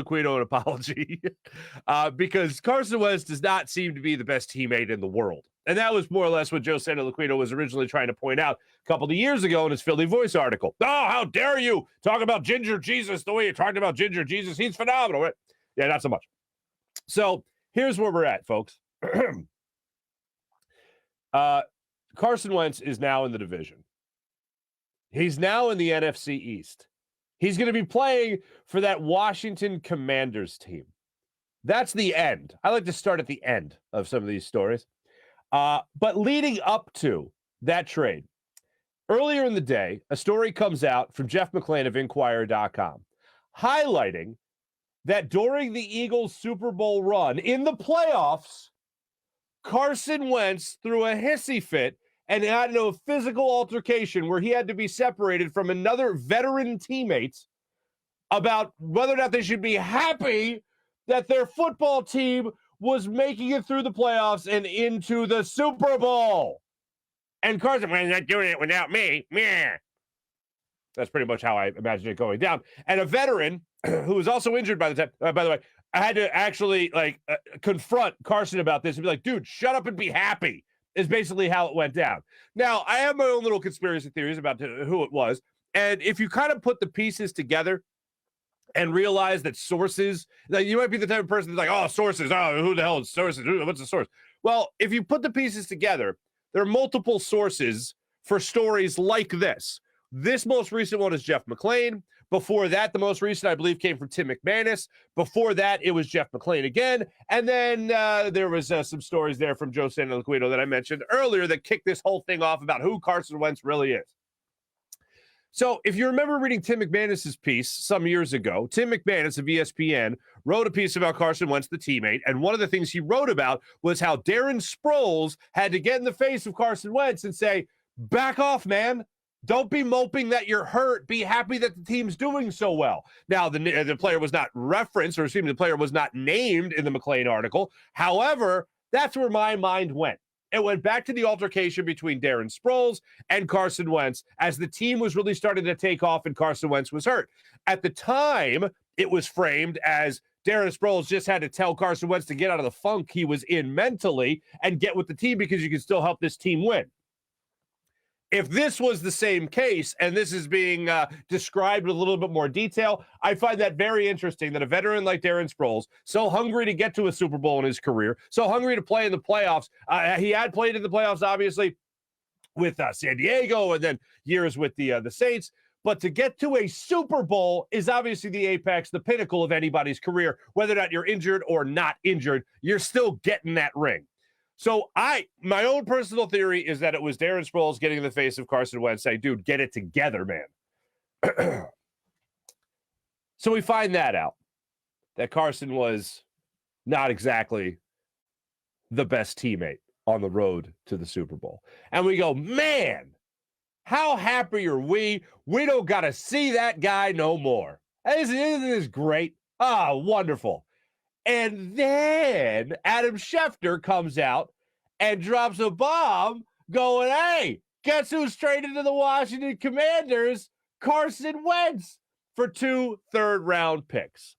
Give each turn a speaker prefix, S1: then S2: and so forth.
S1: Santaluquito an apology because Carson Wentz does not seem to be the best teammate in the world. And that was more or less what Joe Santaluquito was originally trying to point out a couple of years ago in his Philly Voice article. Oh, how dare you talk about Ginger Jesus the way you talked about Ginger Jesus. He's phenomenal, right? Yeah, not so much. So here's where we're at, folks. Carson Wentz is now in the division. He's now in the NFC East. He's going to be playing for that Washington Commanders team. That's the end. I like to start at the end of some of these stories. But leading up to that trade, earlier in the day, a story comes out from Jeff McClain of Inquirer.com highlighting that during the Eagles Super Bowl run in the playoffs, Carson Wentz threw a hissy fit and got into a physical altercation where he had to be separated from another veteran teammate about whether or not they should be happy that their football team was making it through the playoffs and into the Super Bowl. And Carson, well, not doing it without me. Meh. That's pretty much how I imagine it going down. And a veteran who was also injured by the time, by the way, I had to actually confront Carson about this and be like, dude, shut up and be happy, is basically how it went down. Now, I have my own little conspiracy theories about who it was. And if you kind of put the pieces together and realize that sources, that you might be the type of person that's like, oh, sources, oh, who the hell is sources? What's the source? Well, if you put the pieces together, there are multiple sources for stories like this. This most recent one is Jeff McClain. Before that, the most recent, I believe, came from Tim McManus. Before that, it was Jeff McClain again. And then there was some stories there from Joe Santaluquito that I mentioned earlier that kicked this whole thing off about who Carson Wentz really is. So if you remember reading Tim McManus's piece some years ago, Tim McManus of ESPN wrote a piece about Carson Wentz, the teammate, and one of the things he wrote about was how Darren Sproles had to get in the face of Carson Wentz and say, back off, man. Don't be moping that you're hurt. Be happy that the team's doing so well. Now, the player was not referenced, or excuse me, the player was not named in the McClain article. However, that's where my mind went. It went back to the altercation between Darren Sproles and Carson Wentz as the team was really starting to take off and Carson Wentz was hurt. At the time, it was framed as Darren Sproles just had to tell Carson Wentz to get out of the funk he was in mentally and get with the team because you can still help this team win. If this was the same case, and this is being described with a little bit more detail, I find that very interesting that a veteran like Darren Sproles, so hungry to get to a Super Bowl in his career, so hungry to play in the playoffs. He had played in the playoffs, obviously, with San Diego and then years with the Saints. But to get to a Super Bowl is obviously the apex, the pinnacle of anybody's career. Whether or not you're injured or not injured, you're still getting that ring. So my own personal theory is that it was Darren Sproles getting in the face of Carson Wentz saying, dude, get it together, man. So we find that out, that Carson was not exactly the best teammate on the road to the Super Bowl. And we go, man, how happy are we? We don't got to see that guy no more. Isn't this great? Ah, wonderful. And then Adam Schefter comes out and drops a bomb going, hey, guess who's traded to the Washington Commanders? Carson Wentz for 2 third-round picks.